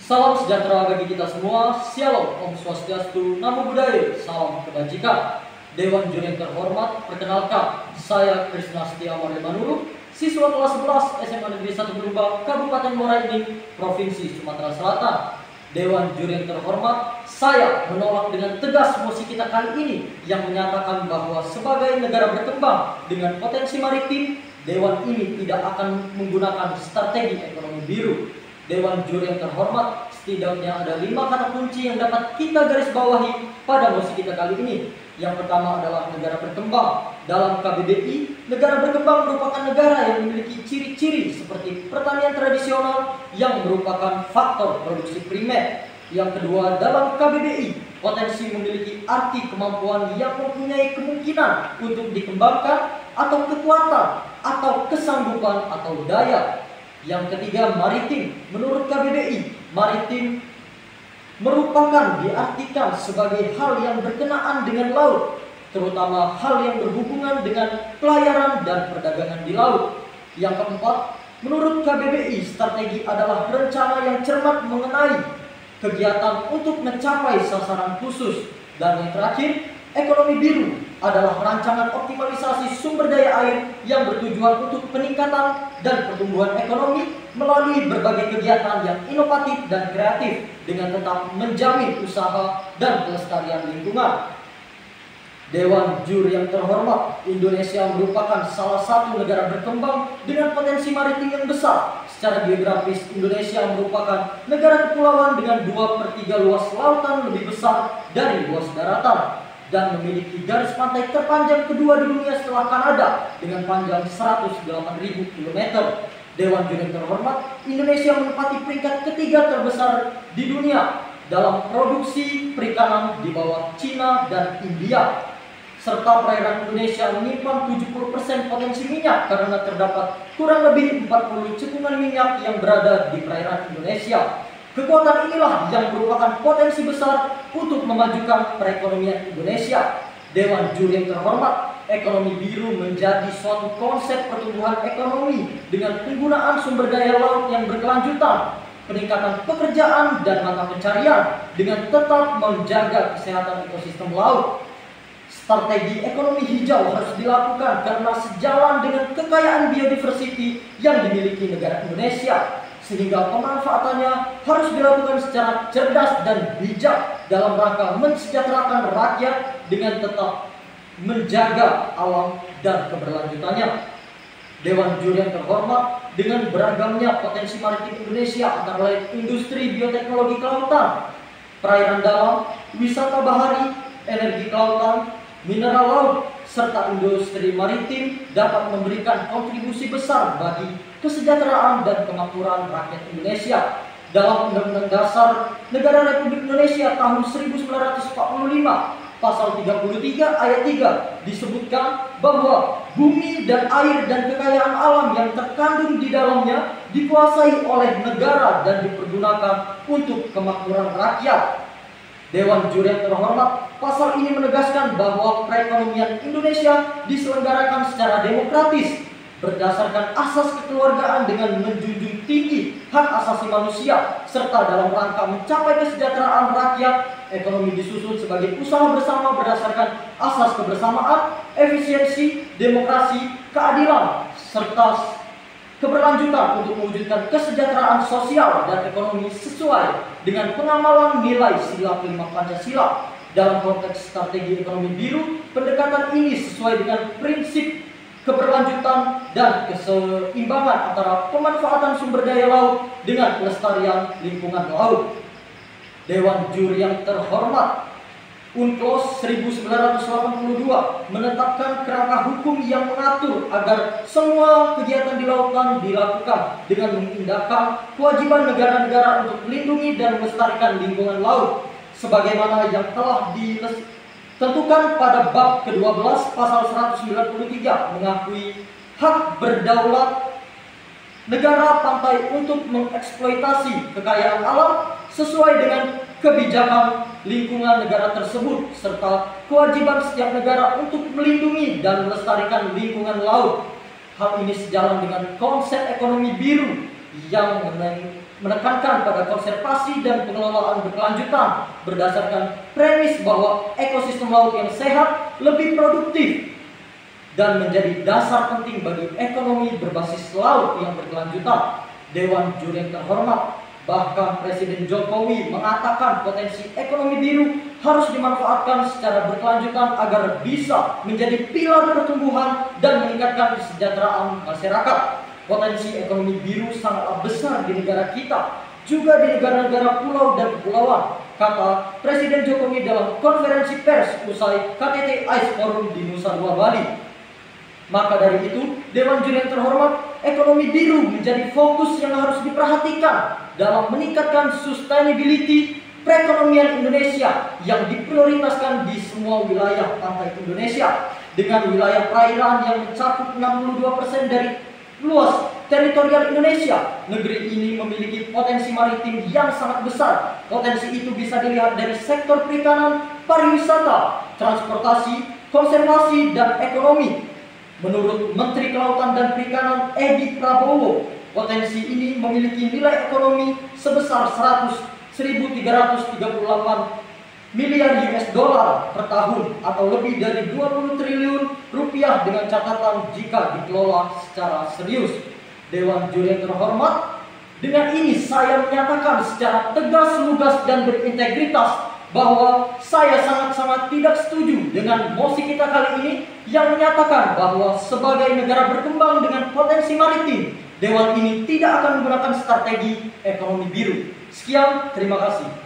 Salam sejahtera bagi kita semua. Shalom, Om Swastiastu, Namo Buddhaya, salam kebajikan. Dewan Juri yang terhormat, perkenalkan, saya Krisna Setia Manuru, siswa kelas 11 SMA Negeri 1 Berubah, Kabupaten Muara Enim, Provinsi Sumatera Selatan. Dewan Juri yang terhormat, saya menolak dengan tegas mosi kita kali ini yang menyatakan bahwa sebagai negara berkembang dengan potensi maritim, Dewan ini tidak akan menggunakan strategi ekonomi biru. Dewan Juri yang terhormat, setidaknya ada 5 kata kunci yang dapat kita garis bawahi pada mosi kita kali ini. Yang pertama adalah negara berkembang. Dalam KBBI, negara berkembang merupakan negara yang memiliki ciri-ciri seperti pertanian tradisional yang merupakan faktor produksi primer. Yang kedua, dalam KBBI, potensi memiliki arti kemampuan yang mempunyai kemungkinan untuk dikembangkan atau kekuatan atau kesanggupan atau daya. Yang ketiga, maritim. Menurut KBBI, maritim merupakan diartikan sebagai hal yang berkenaan dengan laut, terutama hal yang berhubungan dengan pelayaran dan perdagangan di laut. Yang keempat, menurut KBBI, strategi adalah rencana yang cermat mengenai kegiatan untuk mencapai sasaran khusus. Dan yang terakhir, ekonomi biru adalah rancangan optimalisasi sumber daya air yang bertujuan untuk peningkatan dan pertumbuhan ekonomi melalui berbagai kegiatan yang inovatif dan kreatif dengan tetap menjamin usaha dan kelestarian lingkungan. Dewan Juri yang terhormat, Indonesia merupakan salah satu negara berkembang dengan potensi maritim yang besar. Secara geografis, Indonesia merupakan negara kepulauan dengan 2/3 luas lautan lebih besar dari luas daratan dan memiliki garis pantai terpanjang kedua di dunia setelah Kanada dengan panjang 108.000 km. Dewan Juri yang terhormat, Indonesia menempati peringkat ketiga terbesar di dunia dalam produksi perikanan di bawah Cina dan India. Serta perairan Indonesia menyimpan 70% potensi minyak karena terdapat kurang lebih 40 cekungan minyak yang berada di perairan Indonesia. Kekuatan inilah yang merupakan potensi besar untuk memajukan perekonomian Indonesia. Dewan Juri yang terhormat, ekonomi biru menjadi suatu konsep pertumbuhan ekonomi dengan penggunaan sumber daya laut yang berkelanjutan, peningkatan pekerjaan dan mata pencarian dengan tetap menjaga kesehatan ekosistem laut. Strategi ekonomi hijau harus dilakukan karena sejalan dengan kekayaan biodiversity yang dimiliki negara Indonesia, sehingga pemanfaatannya harus dilakukan secara cerdas dan bijak dalam rangka mensejahterakan rakyat dengan tetap menjaga alam dan keberlanjutannya. Dewan Juri yang terhormat, dengan beragamnya potensi maritim Indonesia antara lain industri bioteknologi kelautan, perairan dalam, wisata bahari, energi kelautan, mineral laut, serta industri maritim dapat memberikan kontribusi besar bagi kesejahteraan dan kemakmuran rakyat Indonesia. Dalam Undang-Undang Dasar Negara Republik Indonesia tahun 1945, pasal 33 ayat 3 disebutkan bahwa bumi dan air dan kekayaan alam yang terkandung di dalamnya dikuasai oleh negara dan dipergunakan untuk kemakmuran rakyat. Dewan Juri yang terhormat, pasal ini menegaskan bahwa perekonomian Indonesia diselenggarakan secara demokratis berdasarkan asas kekeluargaan dengan menjunjung tinggi hak asasi manusia serta dalam rangka mencapai kesejahteraan rakyat. Ekonomi disusun sebagai usaha bersama berdasarkan asas kebersamaan, efisiensi, demokrasi, keadilan, serta keberlanjutan untuk mewujudkan kesejahteraan sosial dan ekonomi sesuai dengan pengamalan nilai sila kelima Pancasila. Dalam konteks strategi ekonomi biru, pendekatan ini sesuai dengan prinsip keberlanjutan dan keseimbangan antara pemanfaatan sumber daya laut dengan pelestarian lingkungan laut. Dewan Juri yang terhormat, UNCLOS 1982 menetapkan kerangka hukum yang mengatur agar semua kegiatan di lautan dilakukan dengan mengindahkan kewajiban negara-negara untuk melindungi dan melestarikan lingkungan laut sebagaimana yang telah ditentukan pada bab ke-12 pasal 193 mengakui hak berdaulat negara pantai untuk mengeksploitasi kekayaan alam sesuai dengan kebijakan lingkungan negara tersebut serta kewajiban setiap negara untuk melindungi dan melestarikan lingkungan laut. Hal ini sejalan dengan konsep ekonomi biru yang menekankan pada konservasi dan pengelolaan berkelanjutan berdasarkan premis bahwa ekosistem laut yang sehat lebih produktif dan menjadi dasar penting bagi ekonomi berbasis laut yang berkelanjutan. Dewan Juri yang terhormat, bahkan Presiden Jokowi mengatakan potensi ekonomi biru harus dimanfaatkan secara berkelanjutan agar bisa menjadi pilar pertumbuhan dan meningkatkan kesejahteraan masyarakat. Potensi ekonomi biru sangatlah besar di negara kita, juga di negara-negara pulau dan kepulauan, kata Presiden Jokowi dalam konferensi pers usai KTT ICE Forum di Nusa Dua Bali. Maka dari itu, Dewan Juri yang terhormat, ekonomi biru menjadi fokus yang harus diperhatikan dalam meningkatkan sustainability perekonomian Indonesia yang diprioritaskan di semua wilayah pantai Indonesia. Dengan wilayah perairan yang mencakup 62% dari luas teritorial Indonesia, negeri ini memiliki potensi maritim yang sangat besar. Potensi itu bisa dilihat dari sektor perikanan, pariwisata, transportasi, konservasi, dan ekonomi. Menurut Menteri Kelautan dan Perikanan Edi Prabowo, potensi ini memiliki nilai ekonomi sebesar 1.338 miliar US dollar per tahun atau lebih dari 20 triliun rupiah dengan catatan jika dikelola secara serius. Dewan Juri yang terhormat, dengan ini saya menyatakan secara tegas, lugas, dan berintegritas bahwa saya sangat-sangat tidak setuju dengan mosi kita kali ini yang menyatakan bahwa sebagai negara berkembang dengan potensi maritim, Dewan ini tidak akan menggunakan strategi ekonomi biru. Sekian, terima kasih.